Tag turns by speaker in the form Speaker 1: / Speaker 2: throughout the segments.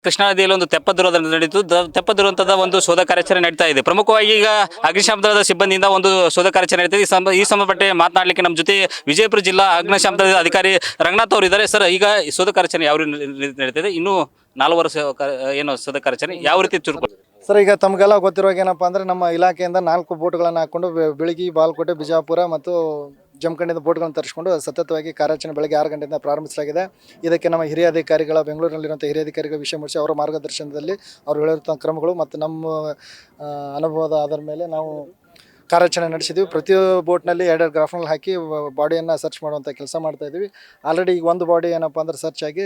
Speaker 1: ಕೃಷ್ಣಾ ನದಿಯಲ್ಲಿ ಒಂದು ತೆಪ್ಪದಿರೋದ ನಡೀತು ತೆಪ್ಪದಿರುವಂತಹ ಒಂದು ಶೋಧ ಕಾರ್ಯಾಚರಣೆ ನಡೀತಾ ಇದೆ. ಪ್ರಮುಖವಾಗಿ ಈಗ ಅಗ್ನಿಶಾಮಕ ದಳದ ಸಿಬ್ಬಂದಿಯಿಂದ ಒಂದು ಶೋಧ ಕಾರ್ಯಾಚರಣೆ ನಡೀತಿದೆ. ಈ ಸಂಬಂಧಪಟ್ಟ ಮಾತನಾಡಲಿಕ್ಕೆ ನಮ್ಮ ಜೊತೆ ವಿಜಯಪುರ ಜಿಲ್ಲಾ ಅಗ್ನಿಶಾಮಕ ದಳದ ಅಧಿಕಾರಿ ರಂಗನಾಥ್ ಅವರು ಇದ್ದಾರೆ. ಸರ್, ಈಗ ಶೋಧ ಕಾರ್ಯಾಚರಣೆ ಯಾವ ರೀತಿ ನಡೀತಿದೆ? ಇನ್ನು 4 ವರ್ಷ ಏನು ಶೋಧ ಕಾರ್ಯಾಚರಣೆ ಯಾವ ರೀತಿ ಚುರುಕು?
Speaker 2: ಸರ್, ಈಗ ತಮಗೆಲ್ಲ ಗೊತ್ತಿರುವಾಗ ಏನಪ್ಪ ಅಂದರೆ ನಮ್ಮ ಇಲಾಖೆಯಿಂದ 4 ಬೋಟ್ಗಳನ್ನು ಹಾಕ್ಕೊಂಡು ಬೆಳಗಿ, ಬಾಲ್ಕೋಟೆ, ಬಿಜಾಪುರ ಮತ್ತು ಜಮಖಂಡಿಯಿಂದ ಬೋಟ್ಗಳನ್ನು ತರಿಸಿಕೊಂಡು ಸತತವಾಗಿ ಕಾರ್ಯಾಚರಣೆ ಬೆಳಗ್ಗೆ 6 ಗಂಟೆಯಿಂದ ಪ್ರಾರಂಭಿಸಲಾಗಿದೆ. ಇದಕ್ಕೆ ನಮ್ಮ ಹಿರಿಯ ಅಧಿಕಾರಿಗಳ ಬೆಂಗಳೂರಿನಲ್ಲಿರುವಂಥ ಹಿರಿಯ ಅಧಿಕಾರಿಗಳ ವಿಷಯ ಮುಗಿಸಿ ಅವರ ಮಾರ್ಗದರ್ಶನದಲ್ಲಿ ಅವರು ಹೇಳಿರುವಂಥ ಕ್ರಮಗಳು ಮತ್ತು ನಮ್ಮ ಅನುಭವದ ಆಧಾರದ ಮೇಲೆ ನಾವು ಕಾರ್ಯಾಚರಣೆ ನಡೆಸಿದ್ವಿ. ಪ್ರತಿ ಬೋಟ್ನಲ್ಲಿ 2 ಗ್ರಾಫ್ನಲ್ಲಿ ಹಾಕಿ ಬಾಡಿಯನ್ನು ಸರ್ಚ್ ಮಾಡುವಂಥ ಕೆಲಸ ಮಾಡ್ತಾಯಿದ್ವಿ. ಆಲ್ರೆಡಿ ಈಗ ಒಂದು ಬಾಡಿ ಏನಪ್ಪ ಅಂದರೆ ಸರ್ಚ್ ಆಗಿ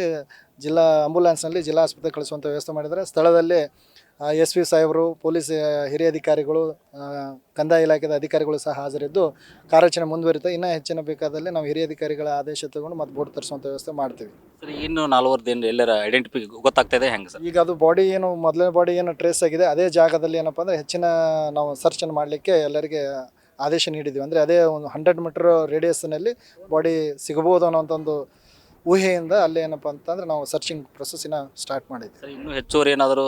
Speaker 2: ಜಿಲ್ಲಾ ಆಂಬುಲೆನ್ಸ್ನಲ್ಲಿ ಜಿಲ್ಲಾ ಆಸ್ಪತ್ರೆಗೆ ಕಳಿಸುವಂಥ ವ್ಯವಸ್ಥೆ ಮಾಡಿದ್ದಾರೆ. ಸ್ಥಳದಲ್ಲಿ SP ಸಾಹೇಬರು, ಪೊಲೀಸ್ ಹಿರಿಯ ಅಧಿಕಾರಿಗಳು, ಕಂದಾಯ ಇಲಾಖೆದ ಅಧಿಕಾರಿಗಳು ಸಹ ಹಾಜರಿದ್ದು ಕಾರ್ಯಾಚರಣೆ ಮುಂದುವರಿತಾ ಇನ್ನೂ ಹೆಚ್ಚಿನ ಬೇಕಾದಲ್ಲಿ ನಾವು ಹಿರಿಯ ಅಧಿಕಾರಿಗಳ ಆದೇಶ ತಗೊಂಡು ಮತ್ತೆ ಬೋಟ್ ತರಿಸುವಂಥ ವ್ಯವಸ್ಥೆ ಮಾಡ್ತೀವಿ.
Speaker 1: ಸರ್, ಇನ್ನು 4 ವರ್ಷದಿಂದ ಎಲ್ಲರ ಐಡೆಂಟಿಫೈ ಗೊತ್ತಾಗ್ತಾ ಇದೆ ಹೆಂಗೆ ಸರ್?
Speaker 2: ಈಗ ಅದು ಬಾಡಿ ಏನು ಮೊದಲನೇ ಬಾಡಿ ಏನು ಟ್ರೇಸ್ ಆಗಿದೆ ಅದೇ ಜಾಗದಲ್ಲಿ ಏನಪ್ಪ ಅಂದರೆ ಹೆಚ್ಚಿನ ನಾವು ಸರ್ಚನ್ನು ಮಾಡಲಿಕ್ಕೆ ಎಲ್ಲರಿಗೆ ಆದೇಶ ನೀಡಿದ್ವಿ. ಅಂದರೆ ಅದೇ ಒಂದು 100 ಮೀಟರ್ ರೇಡಿಯಸ್ನಲ್ಲಿ ಬಾಡಿ ಸಿಗಬಹುದು ಅನ್ನೋಂಥ ಒಂದು ಊಹೆಯಿಂದ ಅಲ್ಲಿ ಏನಪ್ಪ ಅಂತಂದರೆ ನಾವು ಸರ್ಚಿಂಗ್ ಪ್ರೊಸೆಸ್ಸಿನ ಸ್ಟಾರ್ಟ್ ಮಾಡಿದ್ವಿ.
Speaker 1: ಸರ್, ಇನ್ನೂ ಹೆಚ್ಚುವರಿ ಏನಾದರೂ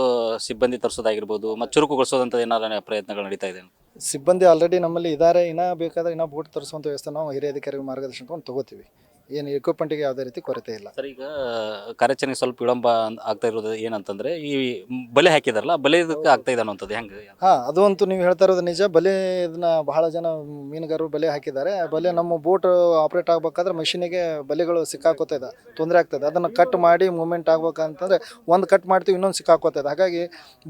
Speaker 1: ಸಿಬ್ಬಂದಿ ತರಿಸೋದಾಗಿರ್ಬೋದು ಮತ್ತು ಚುರುಕುಗೊಳಿಸೋದಂಥ ಏನಾದರೂ ಪ್ರಯತ್ನಗಳು ನಡೀತಾ ಇದೆ?
Speaker 2: ಸಿಬ್ಬಂದಿ ಆಲ್ರೆಡಿ ನಮ್ಮಲ್ಲಿ ಇದ್ದಾರೆ. ಇನ್ನೂ ಬೇಕಾದರೆ ಇನ್ನೂ ಬೋಟ್ ತರಿಸುವಂಥ ವ್ಯವಸ್ಥೆ ನಾವು ಹಿರಿಯ ಅಧಿಕಾರಿಗಳ ಮಾರ್ಗದರ್ಶನ ತಗೊಂಡು ತೊಗೋತೀವಿ. ಏನು ಎಕ್ವಿಪ್ಮೆಂಟಿಗೆ ಯಾವುದೇ ರೀತಿ ಕೊರತೆ ಇಲ್ಲ.
Speaker 1: ಸರ್, ಈಗ ಕಾರ್ಯಾಚರಣೆ ಸ್ವಲ್ಪ ವಿಳಂಬ ಆಗ್ತಾ ಇರೋದು ಏನಂತಂದರೆ ಈ ಬಲೆ ಹಾಕಿದಾರಲ್ಲ, ಬಲೆ ಇದಕ್ಕೆ ಆಗ್ತಾ ಇದೆ ಅನ್ನೋಂಥದ್ದು ಹೆಂಗೆ?
Speaker 2: ಅದು ಅಂತೂ ನೀವು ಹೇಳ್ತಾ ಇರೋದು ನಿಜ. ಬಲೆ ಇದನ್ನ ಬಹಳ ಜನ ಮೀನುಗಾರರು ಬಲೆ ಹಾಕಿದ್ದಾರೆ. ಬಲೆ ನಮ್ಮ ಬೋಟ್ ಆಪ್ರೇಟ್ ಆಗಬೇಕಾದ್ರೆ ಮಷೀನಿಗೆ ಬಲೆಗಳು ಸಿಕ್ಕಾಕೋತಾ ಇದೆ, ತೊಂದರೆ ಆಗ್ತದೆ. ಅದನ್ನು ಕಟ್ ಮಾಡಿ ಮೂವ್ಮೆಂಟ್ ಆಗ್ಬೇಕಂತಂದರೆ ಒಂದು ಕಟ್ ಮಾಡ್ತೀವಿ, ಇನ್ನೊಂದು ಸಿಕ್ಕಾಕೋತಾ ಇದೆ. ಹಾಗಾಗಿ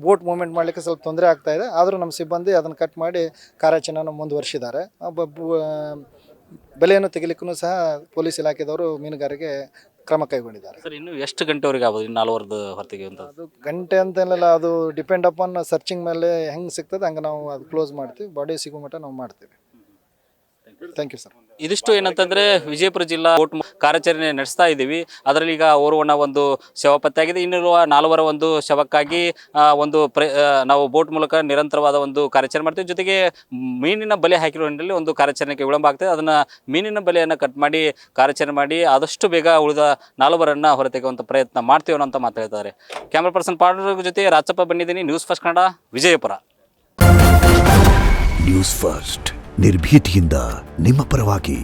Speaker 2: ಬೋಟ್ ಮೂವ್ಮೆಂಟ್ ಮಾಡಲಿಕ್ಕೆ ಸ್ವಲ್ಪ ತೊಂದರೆ ಆಗ್ತಾ ಇದೆ. ಆದರೂ ನಮ್ಮ ಸಿಬ್ಬಂದಿ ಅದನ್ನು ಕಟ್ ಮಾಡಿ ಕಾರ್ಯಾಚರಣೆಯನ್ನು ಮುಂದುವರಿಸಿದ್ದಾರೆ. ಬೆಲೆಯನ್ನು ತೆಗಿಲಿಕ್ಕೂ ಸಹ ಪೊಲೀಸ್ ಇಲಾಖೆದವರು ಮೀನುಗಾರಿಗೆ ಕ್ರಮ ಕೈಗೊಂಡಿದ್ದಾರೆ.
Speaker 1: ಸರ್, ಇನ್ನು ಎಷ್ಟು ಗಂಟೆವರೆಗೆ ಆಗ್ಬೋದು ಇನ್ನು 4 ವರ್ಷದ ಹೊರತಿಗೆ ಅಂತ?
Speaker 2: ಅದು ಗಂಟೆ ಅಂತೇನಿಲ್ಲ, ಅದು ಡಿಪೆಂಡ್ ಅಪಾನ್ ಸರ್ಚಿಂಗ್ ಮೇಲೆ ಹೆಂಗೆ ಸಿಗ್ತದೆ ಹಂಗೆ ನಾವು ಅದು ಕ್ಲೋಸ್ ಮಾಡ್ತೀವಿ. ಬಾಡಿ ಸಿಗೋ ಮಟ್ಟ ನಾವು ಮಾಡ್ತೀವಿ. Thank you sir.
Speaker 1: ಇದಿಷ್ಟು ಏನಂತಂದರೆ ವಿಜಯಪುರ ಜಿಲ್ಲಾ ಬೋಟ್ ಕಾರ್ಯಾಚರಣೆ ನಡೆಸ್ತಾ ಇದ್ದೀವಿ. ಅದರಲ್ಲಿ ಈಗ ಓರ್ವನ ಒಂದು ಶವ ಪತ್ತೆಯಾಗಿದೆ. ಇನ್ನಿರುವ 4 ಒಂದು ಶವಕ್ಕಾಗಿ ನಾವು ಬೋಟ್ ಮೂಲಕ ನಿರಂತರವಾದ ಒಂದು ಕಾರ್ಯಾಚರಣೆ ಮಾಡ್ತೀವಿ. ಜೊತೆಗೆ ಮೀನಿನ ಬಲೆ ಹಾಕಿರೋ ನಿಟ್ಟಿನಲ್ಲಿ ಒಂದು ಕಾರ್ಯಾಚರಣೆಗೆ ವಿಳಂಬ ಆಗ್ತದೆ. ಅದನ್ನು ಮೀನಿನ ಬಲೆಯನ್ನು ಕಟ್ ಮಾಡಿ ಕಾರ್ಯಾಚರಣೆ ಮಾಡಿ ಆದಷ್ಟು ಬೇಗ ಉಳಿದ 4 ಹೊರತೆಗೆಯುವಂಥ ಪ್ರಯತ್ನ ಮಾಡ್ತೀವಿ ಅನ್ನೋ ಅಂತ ಮಾತಾಡ್ತಾರೆ. ಕ್ಯಾಮ್ರಾ ಪರ್ಸನ್ ಪಾಂಡುರಂಗ ಜೊತೆ ರಾಚಪ್ಪ ಬಂದಿದ್ದೀನಿ. News first Kannada, Vijayapura.
Speaker 3: News first ನಿರ್ಭೀತಿಯಿಂದ ನಿಮ್ಮ ಪರವಾಗಿ.